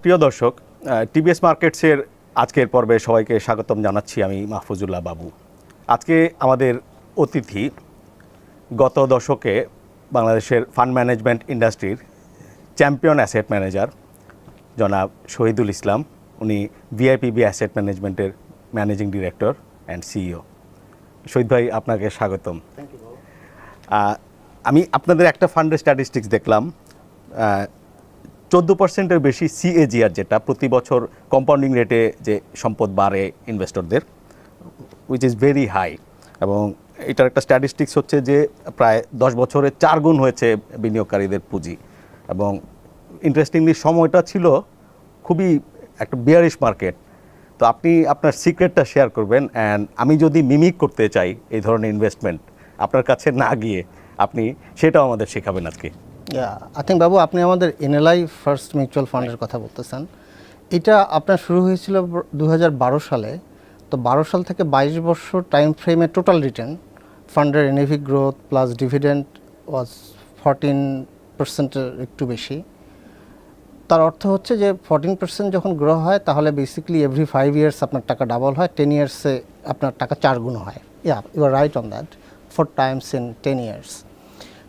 প্রিয় দর্শক, টিবিএস মার্কেটসের আজকের পর্বে সবাইকে স্বাগতম জানাচ্ছি। আমি মাহফুজুল্লাহ বাবু। আজকে আমাদের অতিথি গত দশকে বাংলাদেশের ফান্ড ম্যানেজমেন্ট ইন্ডাস্ট্রির চ্যাম্পিয়ন অ্যাসেট ম্যানেজার জনাব শহীদুল ইসলাম। উনি ভিআইপিবি অ্যাসেট ম্যানেজমেন্টের ম্যানেজিং ডিরেক্টর অ্যান্ড সিইও। শহীদ ভাই, আপনাকে স্বাগতম। আমি আপনাদের একটা ফান্ডের স্ট্যাটিস্টিক্স দেখলাম, 14%-এর বেশি সিএজিআর, যেটা প্রতি বছর কম্পাউন্ডিং রেটে যে সম্পদ বাড়ে ইনভেস্টরদের, উইচ ইজ ভেরি হাই। এবং এটার একটা স্ট্যাটিস্টিক্স হচ্ছে যে প্রায় 10 বছরে 4 গুণ হয়েছে বিনিয়োগকারীদের পুঁজি। এবং ইন্টারেস্টিংলি সময়টা ছিল খুবই একটা বিয়ারিশ মার্কেট। তো আপনি আপনার সিক্রেটটা শেয়ার করবেন, অ্যান্ড আমি যদি মিমিক করতে চাই এই ধরনের ইনভেস্টমেন্ট আপনার কাছে না গিয়ে, আপনি সেটাও আমাদের শেখাবেন আজকে। আই থিঙ্ক বাবু, আপনি আমাদের এনএলআই ফার্স্ট মিউচুয়াল ফান্ডের কথা বলতেছেন। এটা আপনার শুরু হয়েছিল 2012 সালে। তো 12 সাল থেকে 22 বছর টাইম ফ্রেমে টোটাল রিটার্ন ফান্ডের এনএভি গ্রোথ প্লাস ডিভিডেন্ড ওয়াজ 14%-এর একটু বেশি। তার অর্থ হচ্ছে যে 14% যখন গ্রো হয়, তাহলে বেসিক্যালি এভরি 5 ইয়ার্স আপনার টাকা ডাবল হয়, 10 ইয়ার্সে আপনার টাকা 4 গুণ হয়। You are right on that, 4 times in 10 years.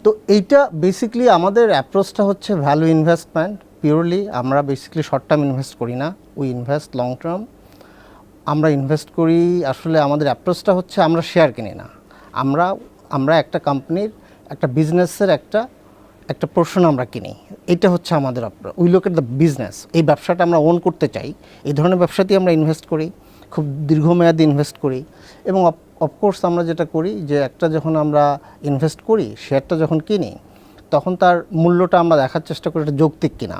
তো এইটা বেসিক্যালি আমাদের অ্যাপ্রোচটা হচ্ছে ভ্যালু ইনভেস্টমেন্ট পিওরলি। আমরা বেসিক্যালি শর্ট টার্ম ইনভেস্ট করি না, উই ইনভেস্ট লং টার্ম। আমরা ইনভেস্ট করি, আসলে আমাদের অ্যাপ্রোচটা হচ্ছে আমরা শেয়ার কিনি না, আমরা একটা কোম্পানির একটা বিজনেসের একটা পোর্শন আমরা কিনি। এটা হচ্ছে আমাদের we look at the business. এই ব্যবসাটা আমরা ওন করতে চাই, এই ধরনের ব্যবসাতেই আমরা ইনভেস্ট করি, খুব দীর্ঘমেয়াদী ইনভেস্ট করি। এবং অফকোর্স আমরা যেটা করি যে একটা যখন আমরা ইনভেস্ট করি, শেয়ারটা যখন কিনি, তখন তার মূল্যটা আমরা দেখার চেষ্টা করি এটা যৌক্তিক কিনা।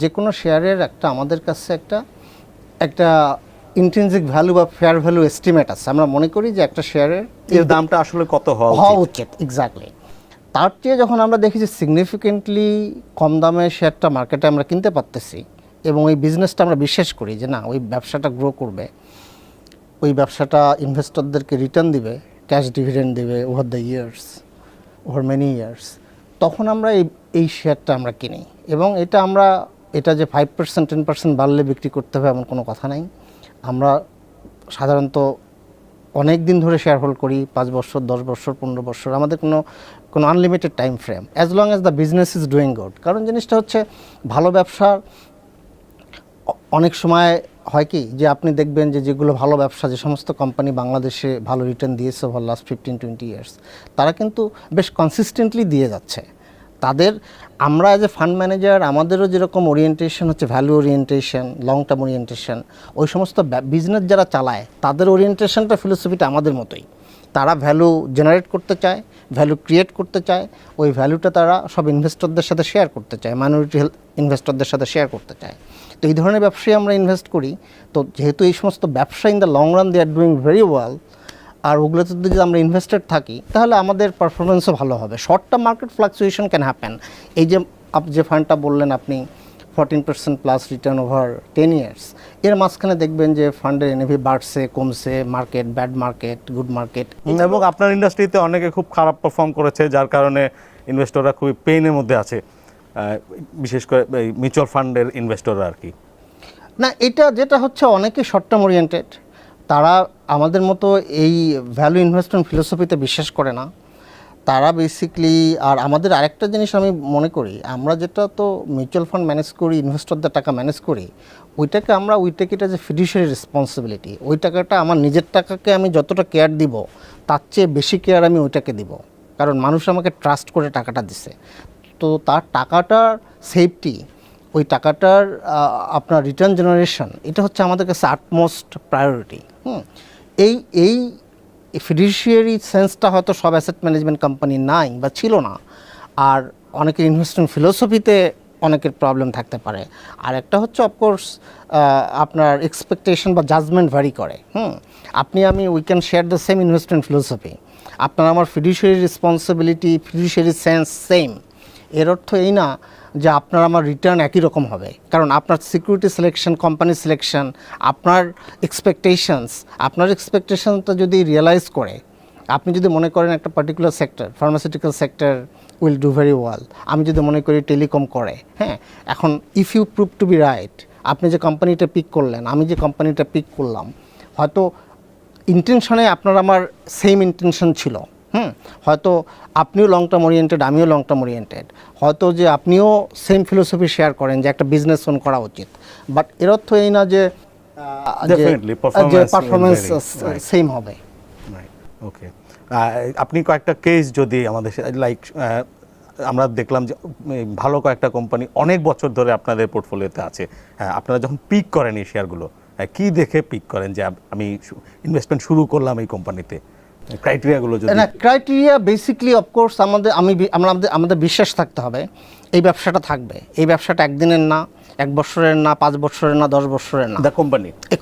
যে কোনো শেয়ারের আমাদের কাছে একটা ইন্ট্রিনসিক ভ্যালু বা ফেয়ার ভ্যালু এস্টিমেট আছে। আমরা মনে করি যে একটা শেয়ারের এর দামটা আসলে কত হওয়া উচিত, এক্স্যাক্টলি। তার চেয়ে যখন আমরা দেখি যে সিগনিফিকেন্টলি কম দামে শেয়ারটা মার্কেটে আমরা কিনতে পারতেছি, এবং ওই বিজনেসটা আমরা বিশ্বাস করি যে না, ওই ব্যবসাটা গ্রো করবে, ওই ব্যবসাটা ইনভেস্টরদেরকে রিটার্ন দিবে, ক্যাশ ডিভিডেন্ড দিবে over the years, over many years, তখন আমরা এই শেয়ারটা আমরা কিনি। এবং এটা যে 5% 10% বাড়লে বিক্রি করতে হবে এমন কোনো কথা নাই। আমরা সাধারণত অনেক দিন ধরে শেয়ার হোল্ড করি, 5 বছর, 10 বছর, 15 বছর। আমাদের কোনো unlimited time frame, as long as the business is doing good. কারণ জিনিসটা হচ্ছে ভালো ব্যবসার অনেক সময় হয় কি যে আপনি দেখবেন যে যেগুলো ভালো ব্যবসা, যে সমস্ত কোম্পানি বাংলাদেশে ভালো রিটার্ন দিয়েছে ওভার লাস্ট 15-20 ইয়ার্স, তারা কিন্তু বেশ কনসিস্টেন্টলি দিয়ে যাচ্ছে। আমরা অ্যাজ এ ফান্ড ম্যানেজার, আমাদেরও যেরকম ওরিয়েন্টেশন হচ্ছে value orientation, long term orientation, ওই সমস্ত বিজনেস যারা চালায় তাদের ওরিয়েন্টেশনটা, ফিলোসফিটা আমাদের মতোই। তারা ভ্যালু জেনারেট করতে চায়, ভ্যালু ক্রিয়েট করতে চায়, ওই ভ্যালুটা তারা সব ইনভেস্টরদের সাথে শেয়ার করতে চায়, মাইনরিটি ইনভেস্টরদের সাথে শেয়ার করতে চায়। তো এই ধরনের ব্যবসায় আমরা ইনভেস্ট করি। তো যেহেতু এই সমস্ত ব্যবসা in the long run they are doing very well, আর ওগুলোতে যদি আমরা ইনভেস্টেড থাকি, তাহলে আমাদের পারফরমেন্সও ভালো হবে। Short term market fluctuation can happen. এই যে ফান্ডটা বললেন আপনি 14% প্লাস রিটার্ন ওভার 10 ইয়ার্স, এর মাঝখানে দেখবেন যে ফান্ডের এনএভি বাড়ছে, কমছে, market, bad market, good market. এবং আপনার ইন্ডাস্ট্রিতে অনেকে খুব খারাপ পারফর্ম করেছে, যার কারণে ইনভেস্টররা খুবই পেইনের মধ্যে আছে, বিশেষ করে মিউচুয়াল ফান্ডের ইনভেস্টররা আর কি। না, যেটা হচ্ছে অনেকে শর্ট টার্ম ওরিয়েন্টেড, তারা আমাদের মতো এই ভ্যালু ইনভেস্টমেন্ট ফিলোসফিতে বিশ্বাস করে না। তারা বেসিক্যালি, আর আমাদের আরেকটা জিনিস আমি মনে করি, আমরা যেটা তো মিউচুয়াল ফান্ড ম্যানেজ করি, ইনভেস্টরদের টাকা ম্যানেজ করি, এটা যে ফিডুশিয়ারি রেসপন্সিবিলিটি। ওই টাকাটা আমার নিজের টাকাকে আমি যতটা কেয়ার দিব, তার চেয়ে বেশি কেয়ার আমি ওইটাকে দিব, কারণ মানুষ আমাকে ট্রাস্ট করে টাকাটা দিছে। তো তার টাকাটার সেফটি, ওই টাকাটার আপনার রিটার্ন জেনারেশন, এটা হচ্ছে আমাদের কাছে আটমোস্ট প্রায়োরিটি। এই ফিডুশিয়ারি সেন্সটা হয়তো সব অ্যাসেট ম্যানেজমেন্ট কোম্পানি নাই বা ছিল না। আর অনেকের ইনভেস্টমেন্ট ফিলোসফিতে অনেকের প্রবলেম থাকতে পারে। আর একটা হচ্ছে অফকোর্স আপনার এক্সপেকটেশন বা জাজমেন্ট ভ্যারি করে। আমি we can share the same investment philosophy, আপনার আমার ফিডুশিয়ারি রেসপন্সিবিলিটি, ফিডুশিয়ারি সেন্স সেম। এর অর্থ এই না যে আপনার আমার রিটার্ন একই রকম হবে, কারণ আপনার সিকিউরিটি সিলেকশন, কোম্পানি সিলেকশন, আপনার এক্সপেকটেশনটা যদি রিয়েলাইজ করে, আপনি যদি মনে করেন একটা particular sector, pharmaceutical sector will do very well, আমি যদি মনে করি টেলিকম করে, এখন if you prove to be right, আপনি যে কোম্পানিটা পিক করলেন, আমি যে কোম্পানিটা পিক করলাম, হয়তো ইন্টেনশনে আপনার আমার সেম ইন্টেনশন ছিল, হয়তো আপনিও লং টার্ম ওরিয়েন্টেড, আমিও লং টার্ম ওরিয়েন্টেড, হয়তো যে আপনিও সেম ফিলোসফি শেয়ার করেন যে একটা বিজনেস ওন করা উচিত, বাট এর অর্থ এই না যে Definitely, performance will vary. Right. Same হবে। ওকে, আপনি কয়েকটা কেস যদি আমাদের লাইক আমরা দেখলাম যে ভালো কয়েকটা কোম্পানি অনেক বছর ধরে আপনাদের পোর্টফোলিওতে আছে, আপনারা যখন পিক করেন এই শেয়ারগুলো কি দেখে পিক করেন যে আমি ইনভেস্টমেন্ট শুরু করলাম এই কোম্পানিতে, ক্রাইটেরিয়াগুলো যদি? না, ক্রাইটেরিয়া বেসিকলি অফকোর্স আমাদের বিশ্বাস থাকতে হবে এই ব্যবসাটা থাকবে, এই ব্যবসাটা একদিনের না, 1 বছরের না, 5 বছরের না, 10 বছরের না, দ্য কোম্পানি, এই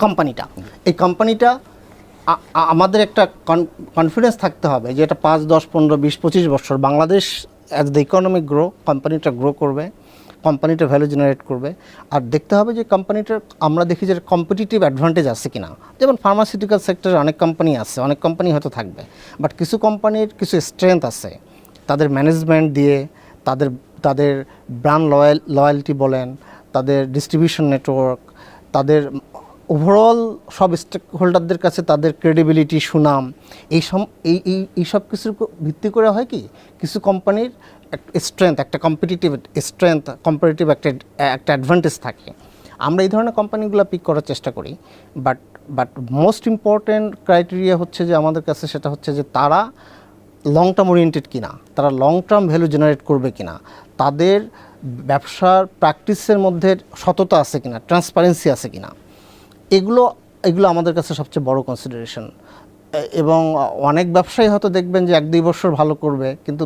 কোম্পানিটা আমাদের একটা কনফিডেন্স থাকতে হবে যে এটা 5, 10, 15, 20, 25 বছর Bangladesh as the economic grow, কোম্পানিটা গ্রো করবে, কোম্পানিটা ভ্যালু জেনারেট করবে। আর দেখতে হবে যে কোম্পানিটার আমরা দেখি যে কম্পিটিটিভ অ্যাডভান্টেজ আছে কিনা। যেমন ফার্মাসিউটিক্যাল সেক্টরে অনেক কোম্পানি আছে, অনেক কোম্পানি হয়তো থাকবে, বাট কিছু কোম্পানির কিছু স্ট্রেংথ আছে, তাদের ম্যানেজমেন্ট দিয়ে, তাদের ব্র্যান্ড লয়্যালটি বলেন, তাদের ডিস্ট্রিবিউশন নেটওয়ার্ক, তাদের ওভারঅল সব স্টেক হোল্ডারদের কাছে তাদের ক্রেডিবিলিটি, সুনাম, এই সব কিছুর ভিত্তি করে হয় কি কিছু কোম্পানির স্ট্রেংথ, একটা কম্পিটিটিভ স্ট্রেংথ, কম্পারেটিভ একটা অ্যাডভান্টেজ থাকে। আমরা এই ধরনের কোম্পানিগুলো পিক করার চেষ্টা করি, বাট মোস্ট ইম্পর্ট্যান্ট ক্রাইটেরিয়া হচ্ছে যে আমাদের কাছে সেটা হচ্ছে যে তারা লং টার্ম ওরিয়েন্টেড কিনা, তারা লং টার্ম ভ্যালু জেনারেট করবে কিনা, তাদের ব্যবসার প্র্যাকটিসের মধ্যে সততা আছে কিনা, ট্রান্সপারেন্সি আছে কিনা, এগুলো আমাদের কাছে সবচেয়ে বড় কনসিডারেশন। এবং অনেক ব্যবসায়ী হয়তো দেখবেন যে 1-2 বছর ভালো করবে, কিন্তু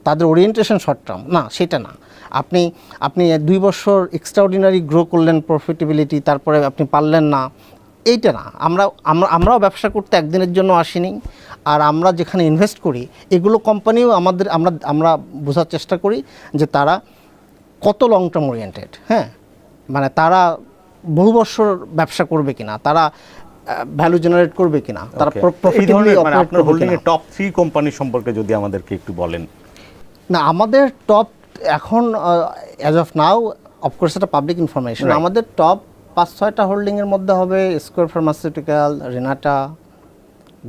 তাদের ওরিয়েন্টেশন শর্ট টার্ম না, সেটা না। আপনি 2 বছর এক্সট্রাঅর্ডিনারি গ্রো করলেন প্রফিটেবিলিটি, তারপরে আপনি পারলেন না, এইটা না। আমরাও ব্যবসা করতে একদিনের জন্য আসিনি, আর আমরা যেখানে ইনভেস্ট করি এগুলো কোম্পানিও আমরা বোঝার চেষ্টা করি যে তারা কত লং টার্ম ওরিয়েন্টেড, মানে তারা বহু বছর ব্যবসা করবে কিনা, তারা ভ্যালু জেনারেট করবে কিনা, তারা প্রফিটেবলি অপারেট করবে হোল্ডিং কিনা। এর টপ 3 কোম্পানি সম্পর্কে যদি আমাদেরকে একটু বলেন। না, আমাদের টপ এখন অ্যাজ অফ নাও অফকোর্স এটা পাবলিক ইনফরমেশন, আমাদের টপ 5-6টা হোল্ডিংয়ের মধ্যে হবে স্কয়ার ফার্মাসিউটিক্যাল, রেনাটা,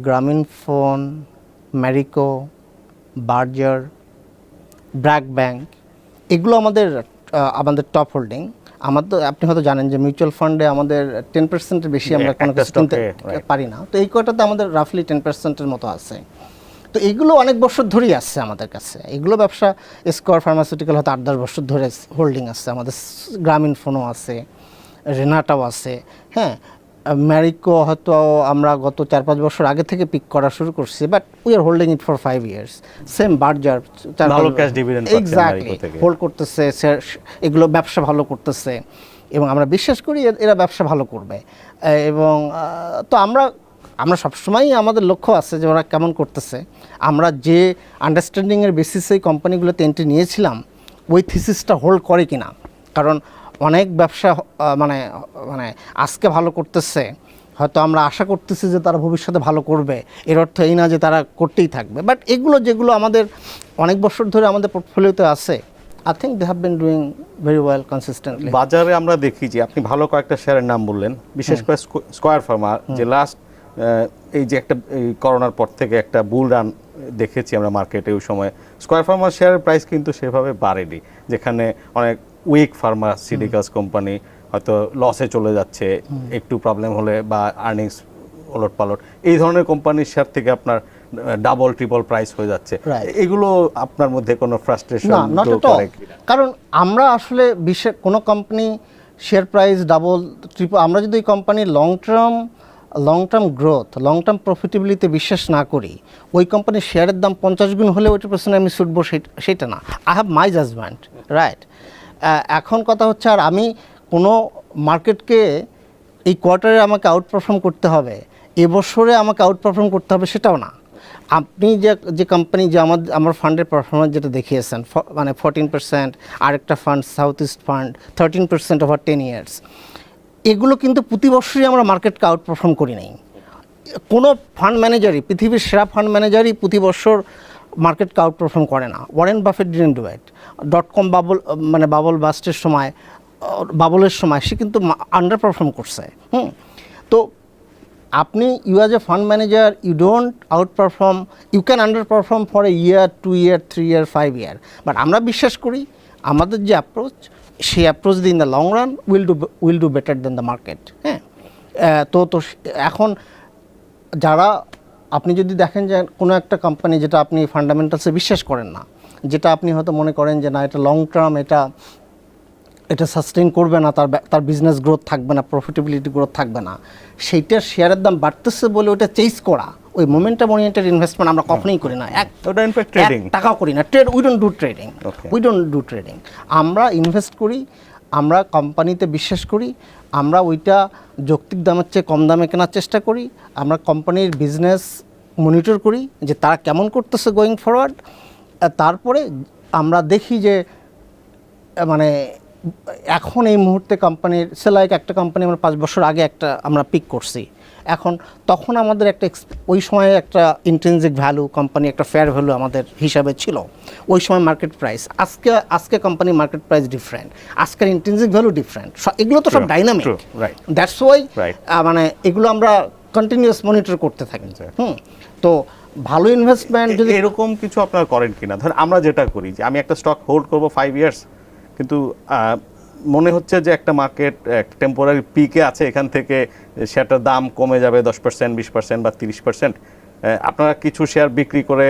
গ্রামীণ phone, Marico, Berger, BRAC bank, এগুলো আমাদের টপ হোল্ডিং। আপনি হয়তো জানেন যে মিউচুয়াল ফান্ডে আমাদের 10%-এর বেশি আমরা কোনো কিছু কিনতে পারি না, তো এই কয়টাতে আমাদের রাফলি 10%-এর মতো আছে। তো এগুলো অনেক বছর ধরেই আসছে আমাদের কাছে, এগুলো ব্যবসা স্কয়ার ফার্মাসিউটিক্যাল হয়তো 8-10 বছর ধরে হোল্ডিং আছে, আমাদের গ্রামীণ ফোনও আছে, রেনাটাও আছে, ম্যারিকো হয়তো আমরা গত 4-5 বছর আগে থেকে পিক করা শুরু করছি, but we are holding it for 5 years। Same Berger ভালো ক্যাশ ডিভিডেন্ড এক্স্যাক্টলি হোল্ড করতেছে, এগুলো ব্যবসা ভালো করতেছে এবং আমরা বিশ্বাস করি এরা ব্যবসা ভালো করবে। এবং তো আমরা সবসময়ই আমাদের লক্ষ্য আছে যে ওরা কেমন করতেছে। আমরা যে আন্ডারস্ট্যান্ডিংয়ের বেসিসে এই কোম্পানিগুলোতে এন্ট্রি নিয়েছিলাম ওই থিসিসটা হোল্ড করে কিনা, কারণ অনেক ব্যবসা মানে আজকে ভালো করতেছে, হয়তো আমরা আশা করতেছি যে তারা ভবিষ্যতে ভালো করবে, এর অর্থ এই না যে তারা করতেই থাকবে, বাট যেগুলো আমাদের অনেক বছর ধরে আমাদের পোর্টফোলিওতে আছে, I think they have been doing very well consistently. বাজারে আমরা দেখি যে আপনি ভালো কয়েকটা শেয়ারের নাম বললেন, বিশেষ করে স্কয়ার ফার্মা, যে লাস্ট এই যে একটা করোনার পর থেকে একটা বুল রান দেখেছি আমরা মার্কেটে, ওই সময় স্কয়ার ফার্মার শেয়ারের প্রাইস কিন্তু সেভাবে বাড়েনি, যেখানে অনেক উইক ফার্মাসিউটিক্যালস কোম্পানি হয়তো লসে চলে যাচ্ছে, একটু প্রবলেম হলে বা আর্নিংস ওলট পালট, এই ধরনের কোম্পানির শেয়ার থেকে আপনার ডাবল ট্রিপল প্রাইস হয়ে যাচ্ছে, এগুলো আপনার মধ্যে কোনো ফ্রাস্ট্রেশন? কারণ আমরা আসলে কোনো company share price double triple, আমরা যদি এই কোম্পানির long term growth, long term profitability বিশ্বাস না করি, ওই কোম্পানির শেয়ারের দাম 50 গুণ হলে ওইটার পেছনে আমি ছুটবো, সেটা না। I have my judgement, right? এখন কথা হচ্ছে, আর আমি কোনো মার্কেটকে এই কোয়ার্টারে আমাকে আউট পারফর্ম করতে হবে, এবছরে আমাকে আউট পারফর্ম করতে হবে, সেটাও না। আপনি যে কোম্পানি, যে আমার ফান্ডের পারফরমেন্স যেটা দেখিয়েছেন, মানে 14%, আরেকটা fund south east fund 13% over 10 years, এগুলো কিন্তু প্রতি বছরই আমরা মার্কেটকে আউট পারফর্ম করি নাই। কোনো ফান্ড ম্যানেজারই, পৃথিবীর সেরা ফান্ড ম্যানেজারই প্রতি বছর মার্কেটকে আউট পারফর্ম করে না। Warren Buffett didn't do it. .com bubble বাস্টের সময় বাবলের সময় সে কিন্তু আন্ডার পারফর্ম করছে। তো আপনি you as a fund manager you don't outperform, you can underperform for a year, 2 year, 3 year, 5 year, but আমরা বিশ্বাস করি আমাদের যে অ্যাপ্রোচ, সেই অ্যাপ্রোচ দিয়ে in the long run will do better than the market. হ্যাঁ, তো এখন যারা, আপনি যদি দেখেন যে কোনো একটা কোম্পানি যেটা আপনি ফান্ডামেন্টালসে বিশ্বাস করেন না, যেটা আপনি হয়তো মনে করেন যে না এটা লং টার্ম, এটা সাস্টেইন করবে না, তার বিজনেস গ্রোথ থাকবে না, প্রফিটেবিলিটি গ্রোথ থাকবে না, সেইটার শেয়ারের দাম বাড়তেছে বলে ওটা চেজ করা, ওই মোমেন্টাম ওরিয়েন্টেড ইনভেস্টমেন্ট আমরা কখনোই করি না। ওটা ইনফ্যাক্ট ট্রেডিং, টাকাও করি না, উই ডোন্ট ডু ট্রেডিং। আমরা ইনভেস্ট করি, আমরা কোম্পানিতে বিশ্বাস করি, আমরা ওইটা যৌক্তিক দামের চেয়ে কম দামে কেনার চেষ্টা করি, আমরা কোম্পানির বিজনেস মনিটর করি যে তারা কেমন করতেছে গোয়িং ফরওয়ার্ড, তারপরে আমরা দেখি যে মানে এখন এই মুহূর্তে কোম্পানির লাইক একটা কোম্পানি আমরা 5 বছর আগে আমরা পিক করছি, তখন আমাদের ওই সময়ে একটা ইন্ট্রিনসিক ভ্যালু, কোম্পানি একটা ফেয়ার ভ্যালু আমাদের হিসাবে ছিল, ওই সময় মার্কেট প্রাইস, আজকে কোম্পানি মার্কেট প্রাইস ডিফারেন্ট, আজকের ইন্ট্রিনসিক ভ্যালু ডিফারেন্ট, এগুলো তো সব ডাইনামিক, দ্যাটস ওয়াই মানে এগুলো আমরা কন্টিনিউয়াস মনিটর করতে থাকি। তো ভালো ইনভেস্টমেন্ট যদি এরকম কিছু আপনারা করেন কিনা, ধরেন আমরা যেটা করি যে আমি একটা স্টক হোল্ড করব 5 ইয়ার্স, কিন্তু মনে হচ্ছে যে একটা মার্কেট টেম্পোরারি পিকে আছে, এখান থেকে শেয়ারটার দাম কমে যাবে 10%, 20% বা 30%, আপনারা কিছু শেয়ার বিক্রি করে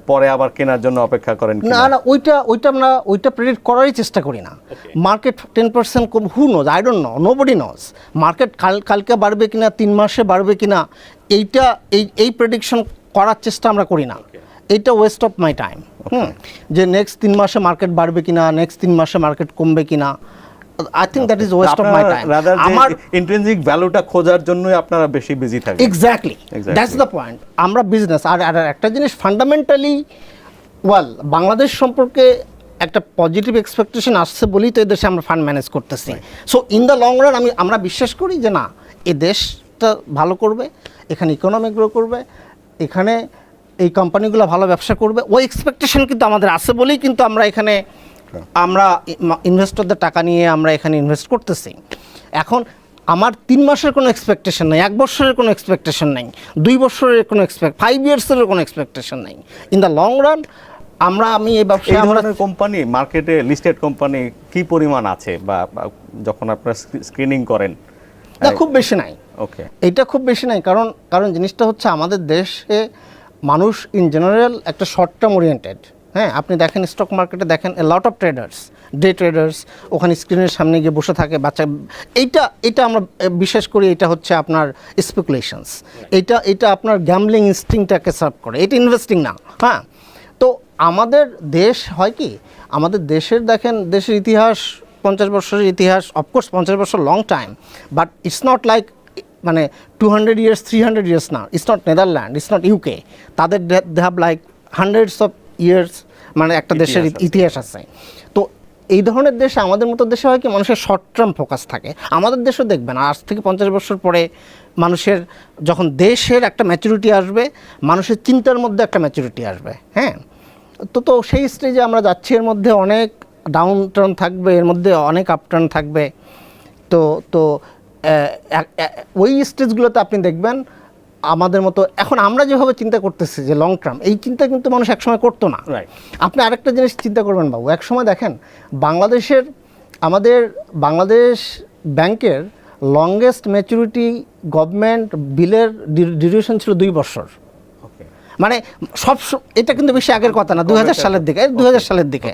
পরে আবার কেনার জন্য অপেক্ষা করেন? না, ওইটা প্রেডিক্ট করারই চেষ্টা করি না। Market 10% com, who knows, I don't no, nobody nose market কালকে বাড়বে কিনা, 3 মাসে বাড়বে কিনা, এই প্রেডিকশন করার চেষ্টা আমরা করি না। এইটা ওয়েস্ট অফ মাই টাইম। যে নেক্সট 3 মাসে মার্কেট বাড়বে কিনা, নেক্সট 3 মাসে মার্কেট কমবে কিনা, I think that is West of my time. আমার ইন্ট্রিনসিক ভ্যালুটা খোঁজার জন্যই আপনারা বেশি বিজি থাকেন। Exactly, that's the point. আমরা বিজনেস, আর একটা জিনিস ফান্ডামেন্টালি বাংলাদেশ সম্পর্কে একটা পজিটিভ এক্সপেকটেশন আসছে বলেই তো এদেশে আমরা ফান্ড ম্যানেজ করতেছি। So in the long run আমরা বিশ্বাস করি যে না, এ দেশটা ভালো করবে, এখানে ইকোনমি গ্রো করবে, এখানে এই কোম্পানিগুলো ভালো ব্যবসা করবে, ওই এক্সপেকটেশন কিন্তু আমাদের আছে বলেই কিন্তু আমরা এখানে ইনভেস্টরদের টাকা নিয়ে আমরা এখানে ইনভেস্ট করতেছি। এখন আমার 3 মাসের কোনো এক্সপেকটেশন নেই, 1 বছরের কোনো এক্সপেকটেশন নেই, 2 বছরের কোনো 5 ইয়ার্সের কোনো এক্সপেকটেশন নেই। ইন দ্য লং রান আমি এই ব্যবসায়, আমরা কোম্পানি মার্কেটে লিস্টেড কোম্পানি কি পরিমাণ আছে, বা যখন আপনারা স্ক্রিনিং করেন? না, খুব বেশি নাই। ওকে, এটা খুব বেশি নাই, কারণ জিনিসটা হচ্ছে আমাদের দেশে মানুষ ইন জেনারেল একটা শর্ট টার্ম ওরিয়েন্টেড। হ্যাঁ, আপনি দেখেন স্টক মার্কেটে দেখেন a lot of traders, day traders, ওখানে স্ক্রিনের সামনে গিয়ে বসে থাকে বাচ্চা। এইটা আমরা বিশ্বাস করি, এটা হচ্ছে আপনার স্পেকুলেশনস, এটা আপনার গ্যাম্বলিং ইনস্টিংটাকে সার্ভ করে, এটা ইনভেস্টিং না। হ্যাঁ, তো আমাদের দেশ হয় কি, আমাদের দেশের দেখেন, দেশের ইতিহাস 50 বছরের ইতিহাস, অফকোর্স 50 বছর long time, but it's not like মানে 200 ইয়ার্স 300 ইয়ার্স না, it's not Netherland, it's not UK, তাদের they have like hundreds of years, মানে একটা দেশের ইতিহাস আছে। তো এই ধরনের দেশে, আমাদের মতো দেশে হয় কি, মানুষের শর্ট টার্ম ফোকাস থাকে। আমাদের দেশও দেখবেন আজ থেকে 50 বছর পরে মানুষের যখন দেশের একটা ম্যাচুরিটি আসবে, মানুষের চিন্তার মধ্যে একটা ম্যাচুরিটি আসবে। হ্যাঁ, তো সেই স্টেজে আমরা যাচ্ছি, এর মধ্যে অনেক ডাউন টার্ন থাকবে, এর মধ্যে অনেক আপ টার্ন থাকবে। তো ওই স্টেজগুলোতে আপনি দেখবেন আমাদের মতো, এখন আমরা যেভাবে চিন্তা করতেছি যে লং টার্ম, এই চিন্তা কিন্তু মানুষ একসময় করতো না। আপনি আরেকটা জিনিস চিন্তা করবেন বাবু, একসময় দেখেন আমাদের বাংলাদেশ ব্যাংকের লংগেস্ট ম্যাচুরিটি গভর্নমেন্ট বিলের ডিউরেশন ছিল 2 বছর। মানে এটা কিন্তু বেশি আগের কথা না, 2000 সালের দিকে।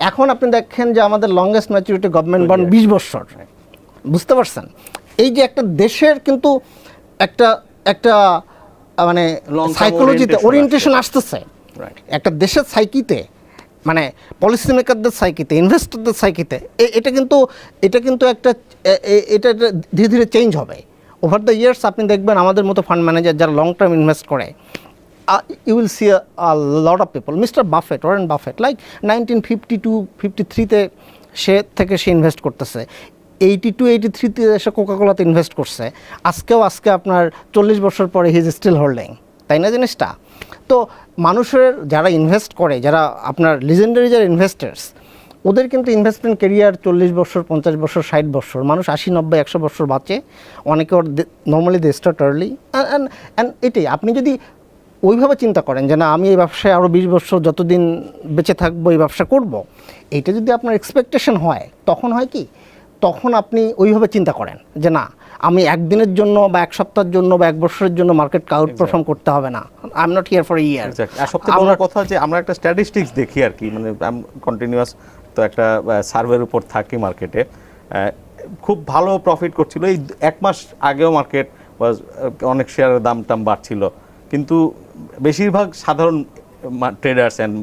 এখন আপনি দেখেন যে আমাদের লংগেস্ট ম্যাচুরিটি গভর্নমেন্ট বন্ড 20 বছর। বুঝতে পারছেন, এই যে একটা দেশের কিন্তু একটা মানে সাইকোলজিতে ওরিয়েন্টেশন আসতেছে, একটা দেশের সাইকিতে, মানে পলিসি মেকারদের সাইকিতে, ইনভেস্টরদের সাইকিতে, এটা কিন্তু একটা এটা ধীরে ধীরে চেঞ্জ হবে ওভার দ্য ইয়ার্স। আপনি দেখবেন আমাদের মতো ফান্ড ম্যানেজার যারা লং টার্ম ইনভেস্ট করে, you will see a lot of people. Mr. Buffett, Warren Buffett, like 1952-53-তে say invest করতেছে, 82-83-তে এসে কোকাকোলাতে ইনভেস্ট করছে, আজকে আপনার 40 বছর পরে হি ইজ স্টিল হোল্ডিং, তাই না জিনিসটা? তো মানুষের যারা ইনভেস্ট করে, যারা আপনার লিজেন্ডারি যারা ইনভেস্টার্স, ওদের কিন্তু ইনভেস্টমেন্ট কেরিয়ার 40 বছর, 50 বছর, 60 বছর, মানুষ 80, 90, 100 বছর বাঁচে, অনেকে ওর normally they start early. And এটাই আপনি যদি ওইভাবে চিন্তা করেন যে না আমি এই ব্যবসায় আরও 20 বছর যতদিন বেঁচে থাকবো এই ব্যবসা করব, এইটা যদি আপনার এক্সপেকটেশন হয়, তখন হয় কি, তখন আপনি ওইভাবে চিন্তা করেন যে না আমি একদিনের জন্য বা এক সপ্তাহের জন্য বা এক বছরের জন্য মার্কেট আউট পারফর্ম করতে হবে না, I am not here for a year. আর সবচেয়ে বড় কথা যে আমরা একটা স্ট্যাটিস্টিক্স দেখি আর কি, মানে কন্টিনিউয়াস তো একটা সার্ভের উপর থাকি মার্কেটে, খুব ভালো প্রফিট করছিল এই 1 মাস আগেও, মার্কেট অনেক শেয়ারের দাম টাম বাড়ছিল, কিন্তু বেশিরভাগ সাধারণ ট্রেডার্স অ্যান্ড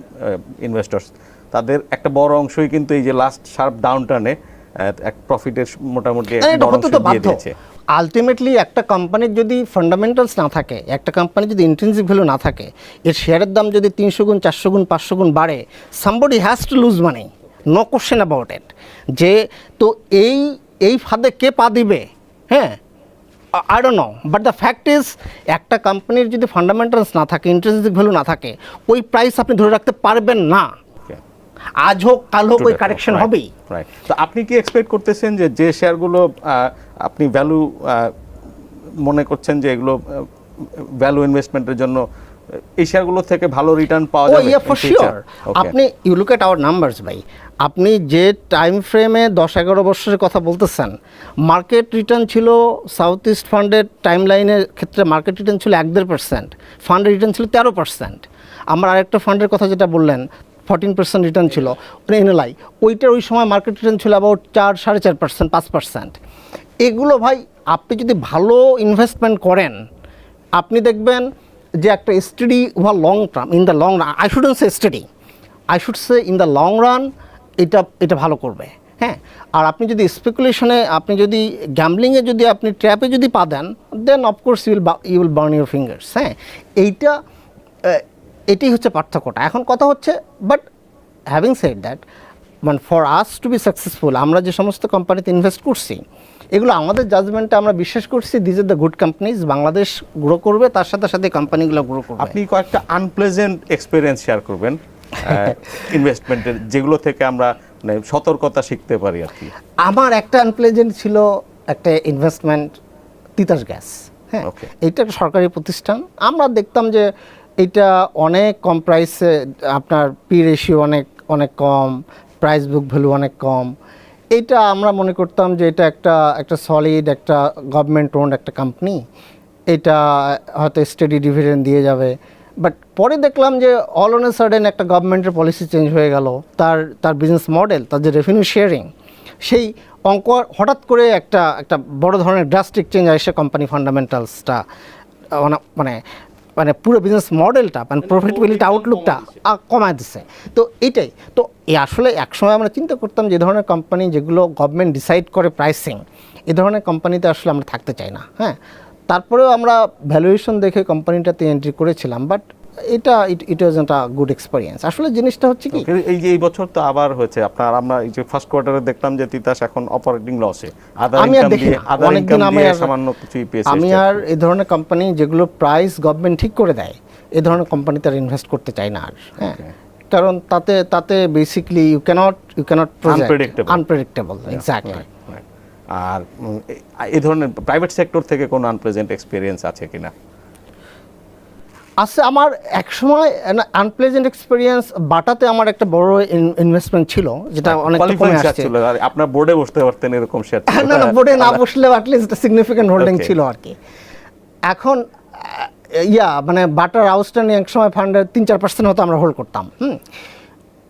ইনভেস্টর্স তাদের একটা বড় অংশই কিন্তু এই যে লাস্ট শার্প ডাউনটার্নে এক প্রফিটের মোটামুটি বড় অংশ দিয়ে দিয়েছে। আলটিমেটলি একটা কোম্পানির যদি ফান্ডামেন্টালস না থাকে, একটা কোম্পানির যদি ইন্ট্রিনসিক ভ্যালু না থাকে, এর শেয়ারের দাম যদি 300 গুণ, 400 গুণ, 500 গুণ বাড়ে, somebody has to lose money, no question about it. যে তো এই ফাঁদে কে পা দিবে, হ্যাঁ, I don't know, but the fact is একটা কোম্পানির যদি ফান্ডামেন্টালস না থাকে, ইন্ট্রিনসিক ভ্যালু না থাকে, ওই প্রাইস আপনি ধরে রাখতে পারবেন না। আজ হোক কাল হোক ওই কারেকশন হবেই। রাইট। তো আপনি কি এক্সপেক্ট করতেছেন যে শেয়ারগুলো আপনি ভ্যালু মনে করছেন যে এগুলো ভ্যালু ইনভেস্টমেন্টের জন্য এই শেয়ারগুলো থেকে ভালো রিটার্ন পাওয়া যাবে? Yeah for sure. আপনি you look at our numbers ভাই, আপনি যে টাইম ফ্রেমে 10-11 বছরের কথা বলতেছেন, মার্কেট রিটার্ন ছিল সাউথ ইস্ট ফান্ডের টাইম লাইনের ক্ষেত্রে মার্কেট রিটার্ন ছিল 1.5%, ফান্ডের রিটার্ন ছিল 13%। আমার আরেকটা ফান্ডের কথা যেটা বললেন 14% রিটার্ন ছিল এনএলআই, ওইটার ওই সময় মার্কেট রিটার্ন ছিল অ্যাবাউট 4-4.5%, 5%। এগুলো ভাই আপনি যদি ভালো ইনভেস্টমেন্ট করেন, আপনি দেখবেন যে একটা study over long term, in the long run, I shouldn't say study, I should say in the long run এটা ভালো করবে, হ্যাঁ। আর আপনি যদি স্পেকুলেশনে, আপনি যদি গ্যাম্বলিংয়ে, যদি আপনি ট্র্যাপে যদি পা দেন, then of course you will burn your fingers, হ্যাঁ। এটাই হচ্ছে পার্থক্যটা। এখন কথা হচ্ছে, বাট হ্যাভিং সেড দ্যাট, মানে for us to be successful, আমরা যে সমস্ত কোম্পানিতে ইনভেস্ট করছি, এগুলো আমাদের জাজমেন্টে আমরা বিশ্বাস করছি this are the good companies, Bangladesh grow করবে, তার সাথে সাথে কোম্পানিগুলো গ্রো করবে। আপনি কয়েকটা আনপ্লেজেন্ট এক্সপিরিয়েন্স শেয়ার করবেন ইনভেস্টমেন্টের, যেগুলো থেকে আমরা মানে সতর্কতা শিখতে পারি আর কি। আমার একটা আনপ্লেজেন্ট ছিল একটা ইনভেস্টমেন্ট, তিতাস গ্যাস, হ্যাঁ। এইটা একটা সরকারি প্রতিষ্ঠান, আমরা দেখতাম যে এটা অনেক কম প্রাইসে, আপনার পি রেশিও অনেক অনেক কম, প্রাইস বুক ভ্যালু অনেক কম। এইটা আমরা মনে করতাম যে এটা একটা সলিড, একটা গভর্নমেন্ট ওন্ড একটা কোম্পানি, এটা হয়তো স্টেডি ডিভিডেন্ড দিয়ে যাবে। বাট পরে দেখলাম যে অল অন এ সাডেন একটা গভর্নমেন্টের পলিসি চেঞ্জ হয়ে গেল, তার বিজনেস মডেল, তার যে রেভিনিউ শেয়ারিং, সেই অঙ্ক হঠাৎ করে একটা বড় ধরনের ড্রাস্টিক চেঞ্জ আসে, কোম্পানি ফান্ডামেন্টালসটা মানে পুরো বিজনেস মডেলটা, মানে প্রফিটেবিলিটি আউটলুকটা কমায় দিচ্ছে। তো এইটাই তো আসলে একসময় আমরা চিন্তা করতাম যে এই ধরনের কোম্পানি যেগুলো গভর্নমেন্ট ডিসাইড করে প্রাইসিং, এই ধরনের কোম্পানিতে আসলে আমরা থাকতে চাই না, হ্যাঁ। তারপরেও আমরা ভ্যালুয়েশন দেখে কোম্পানিটাতে এন্ট্রি করেছিলাম, but it was not a good experience. আসলে জিনিসটা হচ্ছে কি, এই বছর তো আবার হয়েছে আমরা এই যে ফার্স্ট কোয়ার্টারে দেখলাম যে তিতাস এখন অপারেটিং লসে, আমি আর দেখি অনেকদিন আমি আর এই ধরনের কোম্পানি যেগুলো প্রাইস গভর্নমেন্ট ঠিক করে দেয়, এই ধরনের কোম্পানিতে আর ইনভেস্ট করতে চাই না আর, হ্যাঁ। কারণ তাতে basically you cannot unpredictable, exactly. আর এই ধরনের প্রাইভেট সেক্টর থেকে কোনো আনপ্লেজেন্ট এক্সপেরিয়েন্স আছে কিনা? আছে, আমার একসময় আনপ্লেজেন্ট এক্সপেরিয়েন্স বাটাতে আমার একটা বড় ইনভেস্টমেন্ট ছিল, যেটা অনেক কমে আসছে। আপনার বোর্ডে বসতে পারতেন এরকম শেয়ার? না, বোর্ডে না বসলেও অ্যাটলিস্ট সিগনিফিকেন্ট হোল্ডিং ছিল আর কি। এখন মানে বাটার আউটস্ট্যান্ডিং এক সময় ফান্ডের 3-4% হতো আমরা হোল্ড করতাম।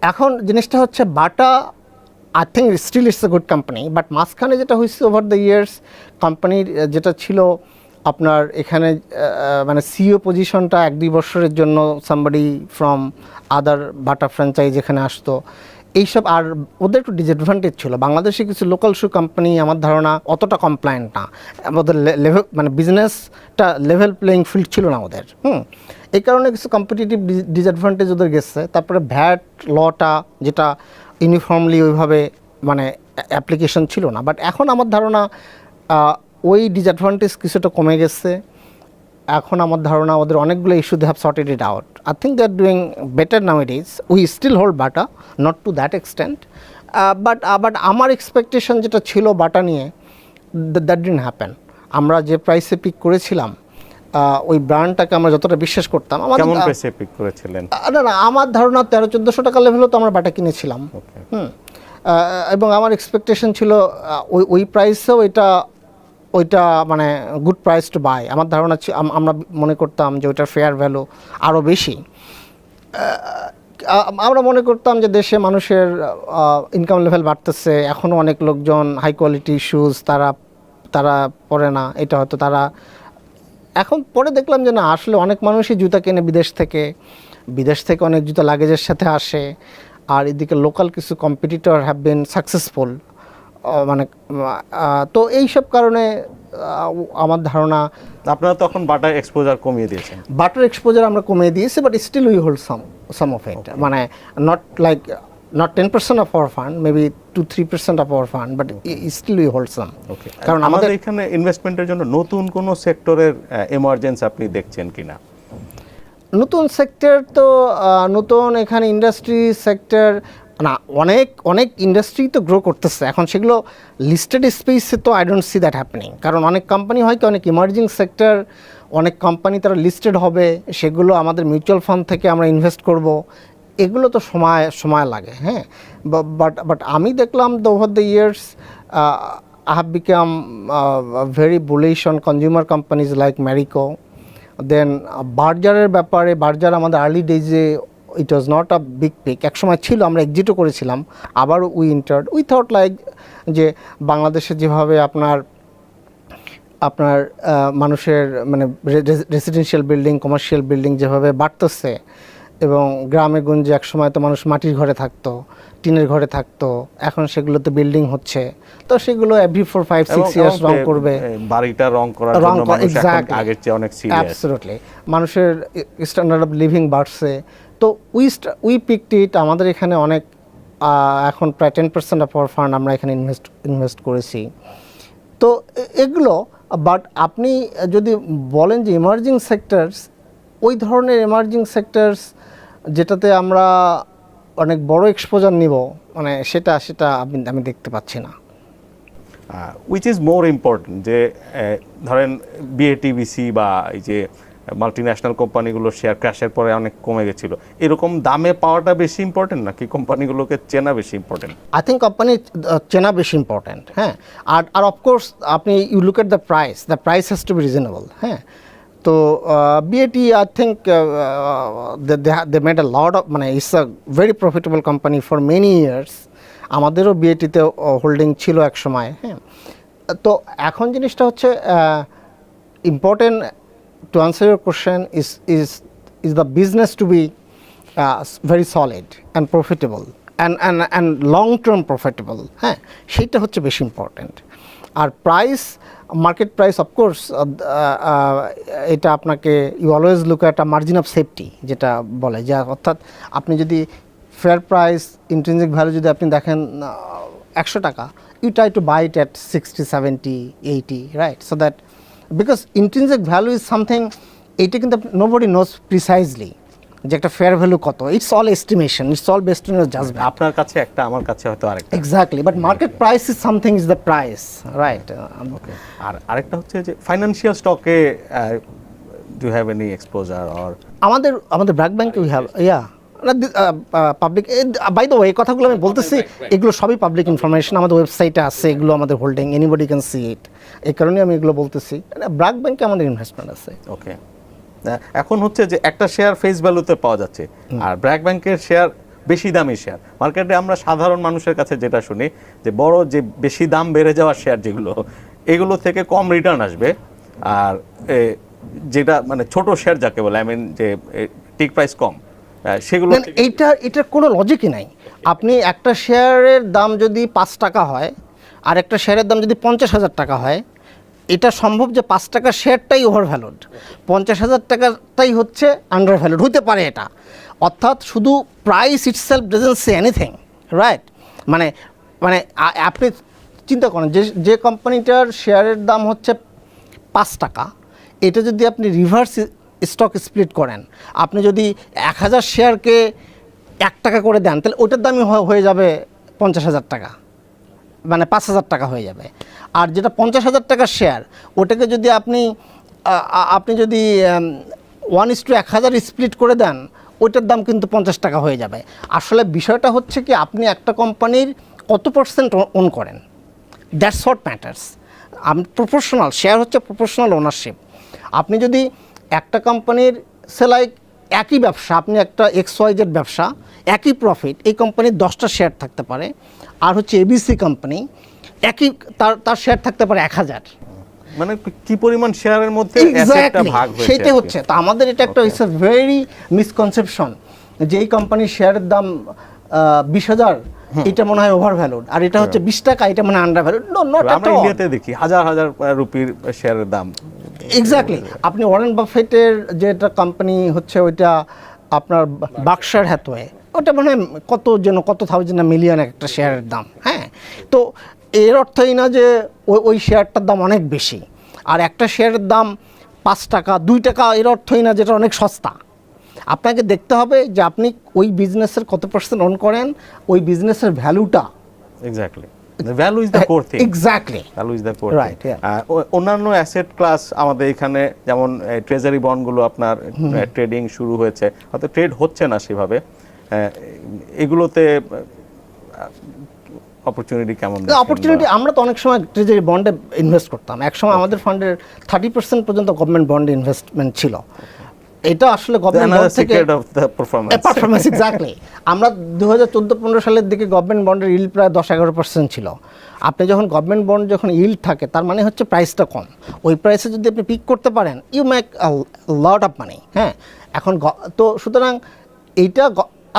এখন জিনিসটা হচ্ছে Bata I think still it's a good company, but মাঝখানে যেটা হয়েছে ওভার দ্য ইয়ার্স, কোম্পানির যেটা ছিল আপনার এখানে মানে সিইও পজিশনটা 1-2 বছরের জন্য somebody from other Bata franchise এখানে আসতো, এইসব। আর ওদের একটু ডিসঅ্যাডভান্টেজ ছিল, বাংলাদেশে কিছু লোকাল শু কোম্পানি আমার ধারণা অতটা কমপ্লায়েন্ট না, ওদের লেভেল মানে বিজনেসটা লেভেল প্লেইং ফিল্ড ছিল না ওদের, এই কারণে কিছু কম্পিটিটিভ ডিসঅ্যাডভান্টেজ ওদের গেছে। তারপরে ভ্যাট লটা যেটা ইউনিফর্মলি ওইভাবে মানে অ্যাপ্লিকেশন ছিল না, বাট এখন আমার ধারণা ওই ডিসঅ্যাডভান্টেজ কিছুটা কমে গেছে। এখন আমার ধারণা ওদের অনেকগুলো issue they have sorted it out. I think they are doing better now it is. We still hold Bata, not to that extent, but আমার এক্সপেকটেশন যেটা ছিল বাটা নিয়ে, দ্যাট ডিডন্ট হ্যাপেন। আমরা যে প্রাইসে পিক করেছিলাম, ওই ব্র্যান্ডটাকে আমরা যতটা বিশ্বাস করতাম, কেমন প্রাইসে পিক করেছিলেন? না, আমার ধারণা 1300-1400 টাকা লেভেলেও তো আমরা বাটা কিনেছিলাম। এবং আমার এক্সপেকটেশন ছিল ওই প্রাইসেও ওইটা মানে গুড প্রাইস টু বাই। আমার ধারণা আমরা মনে করতাম যে ওইটার ফেয়ার ভ্যালু আরও বেশি। আমরা মনে করতাম যে দেশে মানুষের ইনকাম লেভেল বাড়তেছে, এখনও অনেক লোকজন হাই কোয়ালিটি শুজ তারা পরে না, এটা হয়তো তারা এখন পরে দেখলাম যে না, আসলে অনেক মানুষই জুতা কেনে বিদেশ থেকে অনেক জুতা লাগেজের সাথে আসে। আর এদিকে লোকাল কিছু কম্পিটিটর হ্যাভ বিন সাকসেসফুল, মানে তো এইসব কারণে আমার ধারণা আপনারা তখন বাটার এক্সপোজার কমিয়ে দিয়েছেন। বাটার এক্সপোজার আমরা কমিয়ে দিয়েছি, but still we hold some of it, মানে not 10% of our fund, maybe 2-3% of our fund, but still we hold some. কারণ আমাদের এখানে ইনভেস্টমেন্টের জন্য নতুন কোন সেক্টরের এমার্জেন্স আপনি দেখছেন কিনা? নতুন সেক্টর তো নতুন এখানে ইন্ডাস্ট্রি সেক্টর না, অনেক ইন্ডাস্ট্রি তো গ্রো করতেছে এখন, সেগুলো লিস্টেড স্পেসে তো I don't see that happening. কারণ অনেক কোম্পানি হয় কি, অনেক ইমার্জিং সেক্টর, অনেক কোম্পানি তারা লিস্টেড হবে, সেগুলো আমাদের মিউচুয়াল ফান্ড থেকে আমরা ইনভেস্ট করব, এগুলো তো সময় লাগে। হ্যাঁ, বাট আমি দেখলাম over the years I have become very bullish on consumer companies like Marico. Then বার্জারের ব্যাপারে, বার্জার আমাদের আর্লি ডেজে it was not a big pick, একসময় ছিল, আমরা এক্সিটও করেছিলাম, আবার উই থট লাইক যে বাংলাদেশে যেভাবে আপনার মানুষের মানে রেসিডেন্সিয়াল বিল্ডিং, কমার্শিয়াল বিল্ডিং যেভাবে বাড়তেছে, এবং গ্রামে গঞ্জে একসময় তো মানুষ মাটির ঘরে থাকতো, টিনের ঘরে থাকতো, এখন সেগুলোতে বিল্ডিং হচ্ছে, তো সেগুলো এভরি 4-5-6 ইয়ার্স রং করবে, বাড়িটা রং করার জন্য মানুষ এখন আগের চেয়ে অনেক সিরিয়াস। অ্যাবসলিউটলি, মানুষের স্ট্যান্ডার্ড অফ লিভিং বাড়ছে, তো উই পিকড ইট। আমাদের এখানে অনেক এখন প্রায় 10% অফ আওয়ার ফান্ড আমরা এখানে ইনভেস্ট করেছি। তো এগুলো, বাট আপনি যদি বলেন যে ইমার্জিং সেক্টরস, ওই ধরনের ইমার্জিং সেক্টরস যেটাতে আমরা অনেক বড় এক্সপোজার নিব, মানে সেটা আমি দেখতে পাচ্ছি না। উইচ ইজ মোর ইম্পর্টেন্ট, যে ধরেন বিএটিবিসি বা এই যে মাল্টিন্যাশনাল কোম্পানিগুলোর শেয়ার ক্র্যাশের পরে অনেক কমে গেছিলো, এরকম দামে পাওয়াটা বেশি ইম্পর্টেন্ট নাকি কোম্পানিগুলোকে চেনা বেশি ইম্পর্টেন্ট? আই থিঙ্ক কোম্পানি চেনা বেশি ইম্পর্টেন্ট। হ্যাঁ, আর অফকোর্স আপনি you look at the price has to be reasonable. হ্যাঁ, তো BAT I think they made a lot of, মানে it's a very profitable company for many years. আমাদেরও বিএটিতে হোল্ডিং ছিল এক সময়। হ্যাঁ, তো এখন জিনিসটা হচ্ছে important to answer your question is the business to be very solid and profitable and long term profitable. হ্যাঁ, সেইটা হচ্ছে বেশি ইম্পর্টেন্ট। আর মার্কেট প্রাইস অফকোর্স এটা আপনাকে you always look at a margin of safety, যেটা বলে, যে অর্থাৎ আপনি যদি ফেয়ার প্রাইস ইন্ট্রিনসিক ভ্যালু যদি আপনি দেখেন 100 টাকা, you try to buy it at 60, 70, 80, right? So that because intrinsic value is something, এটা কিন্তু nobody knows precisely যে একটা ফেয়ার ভ্যালু কত, it's all estimation, it's all based on your judgment. আপনার কাছে একটা, আমার কাছে হয়তো আরেকটা। Exactly, but market price is something, is the price, right? Okay, আর আরেকটা হচ্ছে যে ফাইন্যান্সিয়াল স্টকে do have any exposure? Or আমাদের ব্র্যাক ব্যাংকে we have, public, by the way, এই কথাগুলো আমি বলতেছি, এগুলো সবই পাবলিক ইনফরমেশন, আমাদের ওয়েবসাইটে আছে, এগুলো আমাদের হোল্ডিং, এনিবডি ক্যান সি ইট, এই কারণে আমি এগুলো বলতেছি। ব্র্যাক ব্যাংকে আমাদের ইনভেস্টমেন্ট আছে। ওকে, এখন হচ্ছে যে একটা শেয়ার ফেস ভ্যালুতে পাওয়া যাচ্ছে, আর ব্র্যাক ব্যাংকের শেয়ার বেশি দামি শেয়ার। মার্কেটে আমরা সাধারণ মানুষের কাছে যেটা শুনি, যে বড় যে বেশি দাম বেড়ে যাওয়ার শেয়ার যেগুলো, এগুলো থেকে কম রিটার্ন আসবে, আর যেটা মানে ছোট শেয়ার যাকে বলে, আই মিন যে টিক প্রাইস কম, সেগুলো এটার কোনো লজিকই নাই। আপনি একটা শেয়ারের দাম যদি 5 টাকা হয় আর একটা শেয়ারের দাম যদি 50,000 টাকা হয়, এটা সম্ভব যে 5 টাকার শেয়ারটাই ওভার ভ্যালুড, 50,000 টাকাটাই হচ্ছে আন্ডার ভ্যালুড হতে পারে এটা। অর্থাৎ শুধু price itself doesn't say anything, right? মানে আপনি চিন্তা করেন, যে কোম্পানিটার শেয়ারের দাম হচ্ছে 5 টাকা, এটা যদি আপনি রিভার্স স্টক স্প্লিট করেন, আপনি যদি 1000 শেয়ারকে 1 টাকা করে দেন, তাহলে ওটার দামই হয়ে যাবে 50,000 টাকা, মানে 5,000 টাকা হয়ে যাবে। আর যেটা 50,000 টাকার শেয়ার, ওটাকে যদি আপনি যদি 1:1000 স্প্লিট করে দেন, ওইটার দাম কিন্তু 50 টাকা হয়ে যাবে। আসলে বিষয়টা হচ্ছে কি, আপনি একটা কোম্পানির কত % ওন করেন, that's what matters. Proportional share হচ্ছে প্রপোর্শনাল ওনারশিপ। আপনি যদি একটা কোম্পানির লাইক একই ব্যবসা, আপনি একটা XYZ ব্যবসা, একই প্রফিট, এই কোম্পানির 10টা শেয়ার থাকতে পারে, আর হচ্ছে ABC কোম্পানি একই তার শেয়ার থাকতে পারে 1000। মানে কি পরিমাণ শেয়ারের মধ্যে একটা ভাগ হয়েছে, সেটাই হচ্ছে। তো আমাদের এটা একটা ইটস এ ভেরি মিসকনসেপশন যে এই কোম্পানির শেয়ারের দাম 20,000, এটা মনে হয় ওভার ভ্যালুড, আর এটা হচ্ছে 20 টাকা, এটা মনে হয় undervalued. No, not at all. আমরা ইন্ডিয়াতে দেখি হাজার হাজার রুপির শেয়ারের দাম। এক্স্যাক্টলি। আপনি ওয়ারেন বাফেটের যেটা কোম্পানি হচ্ছে, ওইটা আপনার বার্কশায়ার হ্যাথওয়ে, ওটা মনে হয় কত থাউজেন্ড মিলিয়ন একটা শেয়ারের দাম। হ্যাঁ, তো এর অর্থই না যে ওই শেয়ারটার দাম অনেক বেশি, আর একটা শেয়ারের দাম 5 টাকা 2 টাকা, এর অর্থই না যেটা অনেক সস্তা। আপনাকে দেখতে হবে যে আপনি ওই বিজনেসের কত % ওন করেন, ওই বিজনেসের ভ্যালুটা। Exactly, value is the core thing. Exactly, value is the core right. অন্যান্য অ্যাসেট ক্লাস আমাদের এখানে যেমন ট্রেজারি বন্ডগুলো আপনার ট্রেডিং শুরু হয়েছে, হয়তো ট্রেড হচ্ছে না সেভাবে, এগুলোতে অপরচুনিটি কেমন? অপরচুনিটি, আমরা তো অনেক সময় ট্রেজারি বন্ডে ইনভেস্ট করতাম। একসময় আমাদের ফান্ডের 30% পর্যন্ত গভর্নমেন্ট বন্ডে ইনভেস্টমেন্ট ছিল। এটা আসলে গভর্নমেন্ট বন্ড থেকে পারফরম্যান্স। এক্স্যাক্টলি। আমরা 2014-15 সালের দিকে গভর্নমেন্ট বন্ডের ইল্ড প্রায় 10-11% ছিল। আপনি যখন গভর্নমেন্ট বন্ড যখন ইল্ড থাকে, তার মানে হচ্ছে প্রাইসটা কম। ওই প্রাইসে যদি আপনি পিক করতে পারেন, you make lot of money. হ্যাঁ, এখন তো সুতরাং এইটা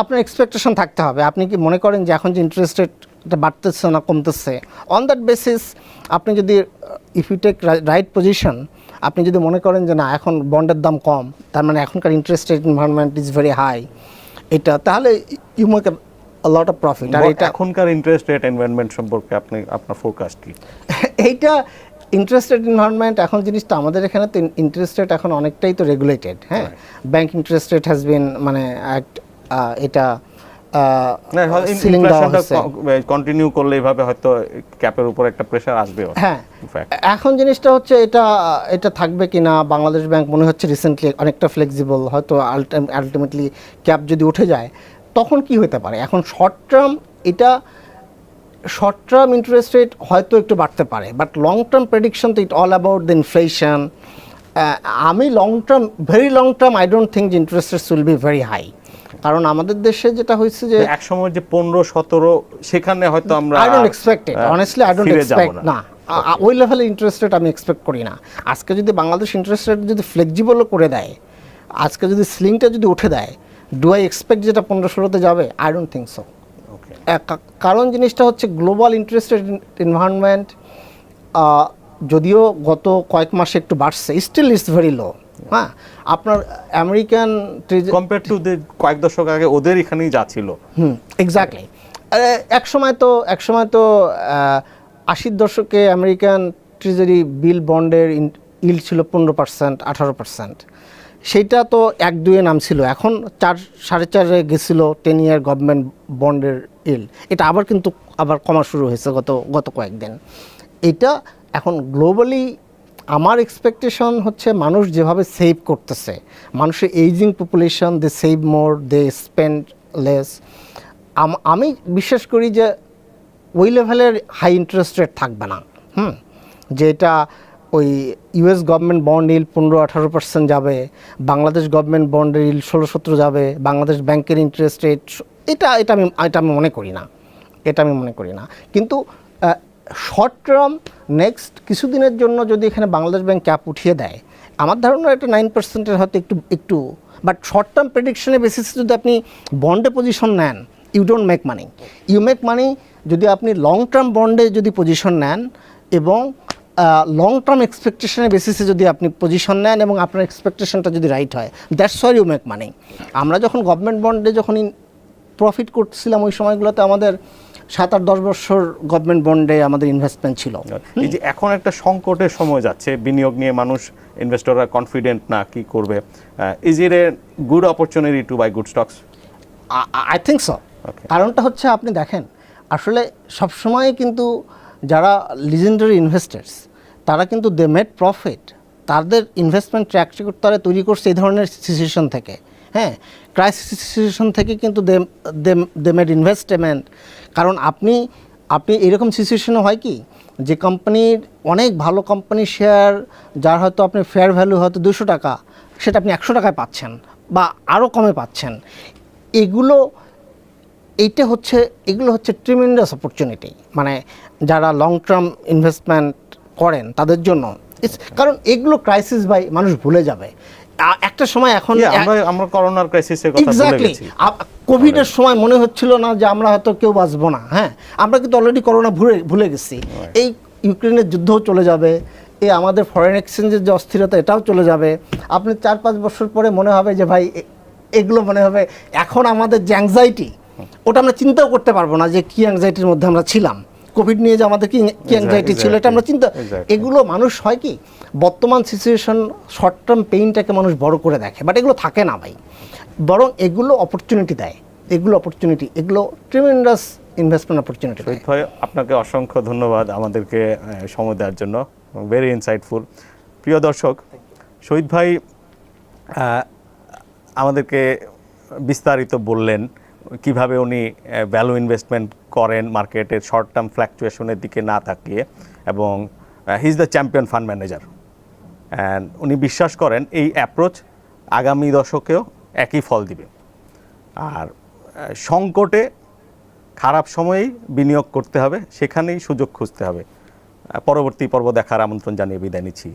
আপনার এক্সপেকটেশন থাকতে হবে। আপনি কি মনে করেন যে এখন যে ইন্টারেস্ট রেটটা বাড়তেছে না কমতেছে, অন দ্যাট বেসিস আপনি যদি if you take right position, আপনি যদি মনে করেন যে না এখন বন্ডের দাম কম, তার মানে এখনকার interest rate environment is very high, এটা তাহলে you make a lot of profit. আর এটা এখনকার ইন্টারেস্ট রেট এনভায়রনমেন্ট সম্পর্কে আপনার ফোরকাস্ট কি? এইটা ইন্টারেস্ট রেট এনভায়রনমেন্ট, এখন জিনিসটা আমাদের এখানে তো ইন্টারেস্ট রেট এখন অনেকটাই তো রেগুলেটেড। হ্যাঁ, bank interest rate has been মানে এটা কন্টিনিউ করলে এইভাবে হয়তো ক্যাপের উপর একটা প্রেসার আসবে। হ্যাঁ, এখন জিনিসটা হচ্ছে এটা থাকবে কিনা। বাংলাদেশ ব্যাংক মনে হচ্ছে রিসেন্টলি অনেকটা ফ্লেক্সিবল, হয়তো আলটিমেটলি ক্যাপ যদি উঠে যায় তখন কি হতে পারে। এখন শর্ট টার্ম ইন্টারেস্ট রেট হয়তো একটু বাড়তে পারে, বাট লং টার্ম প্রেডিকশন তো it all about the inflation. আমি very long term I don't think interest rates will be very high. কারণ আমাদের দেশে যেটা হয়েছে যে এক সময় যে 15-17, সেখানে হয়তো আমরা I don't expect it, honestly I don't expect না, ওই লেভেলের ইন্টারেস্ট রেট আমি এক্সপেক্ট করি না। আজকে যদি বাংলাদেশ ইন্টারেস্ট রেট যদি ফ্লেক্সিবলও করে দেয়, আজকে যদি স্লিংটা যদি উঠে দেয়, ডু আই এক্সপেক্ট যেটা 15-16-তে যাবে? I don't think so. কারণ জিনিসটা হচ্ছে গ্লোবাল ইন্টারেস্ট রেট এনভায়রনমেন্ট যদিও গত কয়েক মাসে একটু বাড়ছে, স্টিল ইটস ভেরি লো। হ্যাঁ, আপনার আমেরিকান কম্পেয়ার টু কয়েক দশক আগে ওদের এখানেই যা ছিল। এক্স্যাক্টলি। এক সময় তো 80-র দশকে আমেরিকান ট্রেজারি বিল বন্ডের ইল্ড ছিল 15%, 18%। সেইটা তো 1-2-এ নামছিল, এখন 4-4.5-এ গেছিল 10 ইয়ার গভর্নমেন্ট বন্ডের ইল্ড। এটা আবার কমা শুরু হয়েছে গত কয়েকদিন। এটা এখন গ্লোবালি আমার এক্সপেকটেশন হচ্ছে মানুষ যেভাবে সেভ করতেছে, মানুষের ageing population, they save more, they spend less. আমি বিশ্বাস করি যে ওই লেভেলের হাই ইন্টারেস্ট রেট থাকবে না। যেটা ওই ইউএস গভর্নমেন্ট বন্ড ইল্ড 15-18% যাবে, বাংলাদেশ গভর্নমেন্ট বন্ডের ইল্ড 16-17 যাবে, বাংলাদেশ ব্যাংকের ইন্টারেস্ট রেট এটা আমি মনে করি না। কিন্তু শর্ট টার্ম নেক্সট কিছুদিনের জন্য যদি এখানে বাংলাদেশ ব্যাংক ক্যাপ উঠিয়ে দেয়, আমার ধারণা এটা 9%-এর হয়তো একটু, বাট শর্ট টার্ম প্রেডিকশনের বেসিসে যদি আপনি বন্ডে পজিশন নেন, you don't make money. You make money যদি আপনি লং টার্ম বন্ডে যদি পজিশন নেন এবং লং টার্ম এক্সপেকটেশনের বেসিসে যদি আপনি পজিশন নেন এবং আপনার এক্সপেকটেশনটা যদি রাইট হয়, that's where you make money. আমরা যখন গভর্নমেন্ট বন্ডে যখন প্রফিট করছিলাম, ওই সময়গুলোতে আমাদের 7-8-10 বছর গভর্নমেন্ট বন্ডে আমাদের ইনভেস্টমেন্ট ছিল। এই যে এখন একটা সংকটের সময় যাচ্ছে, বিনিয়োগ নিয়ে মানুষ, ইনভেস্টররা কনফিডেন্ট না কি করবে, is it a good opportunity to bye good stocks? I think so. কারণটা হচ্ছে আপনি দেখেন, আসলে সবসময় কিন্তু যারা লিজেন্ডারি ইনভেস্টার্স তারা কিন্তু দে মেড প্রফিট, তাদের ইনভেস্টমেন্ট ট্র্যাক রেকর্ড তারা তৈরি করছে এই ধরনের সিচুয়েশন থেকে। হ্যাঁ, ক্রাইসিস সিচুয়েশন থেকে কিন্তু দে মেড ইনভেস্টমেন্ট। কারণ আপনি এরকম সিচুয়েশনে হয় কি যে কোম্পানির অনেক ভালো কোম্পানির শেয়ার যার হয়তো আপনার ফেয়ার ভ্যালু হয়তো 200 টাকা, সেটা আপনি 100 টাকায় পাচ্ছেন বা আরও কমে পাচ্ছেন। এগুলো হচ্ছে ট্রিমেন্ডাস অপরচুনিটি, মানে যারা লং টার্ম ইনভেস্টমেন্ট করেন তাদের জন্য। কারণ এগুলো ক্রাইসিস ভাই মানুষ ভুলে যাবে একটা সময়। এখন আমরা করোনার ক্রাইসিসের কথা ভুলে এক্স্যাক্টলি গেছি। কোভিডের সময় মনে হচ্ছিল না যে আমরা হয়তো কেউ বাঁচবো না। হ্যাঁ, আমরা কিন্তু অলরেডি করোনা ভুলে গেছি। এই ইউক্রেনের যুদ্ধও চলে যাবে, এই আমাদের ফরেন এক্সচেঞ্জের যে অস্থিরতা এটাও চলে যাবে। আপনি 4-5 বছর পরে মনে হবে যে ভাই এগুলো মনে হবে এখন আমাদের যে অ্যাংজাইটি ওটা আমরা চিন্তাও করতে পারবো না যে কি অ্যাংজাইটির মধ্যে আমরা ছিলাম। কোভিড নিয়ে যে আমাদের কি অ্যাংজাইটি ছিল এটা আমরা এগুলো মানুষ হয় কি বর্তমান সিচুয়েশন শর্ট টার্ম পেইনটাকে মানুষ বড় করে দেখে, বাট এগুলো থাকে না ভাই, বরং এগুলো অপরচুনিটি দেয়। এগুলো ট্রিমেন্ডাস ইনভেস্টমেন্ট অপরচুনিটি। শহীদ ভাই, আপনাকে অসংখ্য ধন্যবাদ আমাদেরকে সময় দেওয়ার জন্য, ভেরি ইনসাইটফুল। প্রিয় দর্শক, শহীদ ভাই আমাদেরকে বিস্তারিত বললেন কিভাবে উনি ভ্যালু ইনভেস্টমেন্ট করেন মার্কেটের শর্ট টার্ম ফ্ল্যাকচুয়েশনের দিকে না তাকিয়ে, এবং he is the champion fund manager. And উনি বিশ্বাস করেন এই অ্যাপ্রোচ আগামী দশকেও একই ফল দিবে। আর সংকটে খারাপ সময়েই বিনিয়োগ করতে হবে, সেখানেই সুযোগ খুঁজতে হবে। পরবর্তী পর্ব দেখার আমন্ত্রণ জানিয়ে বিদায় নিচ্ছি।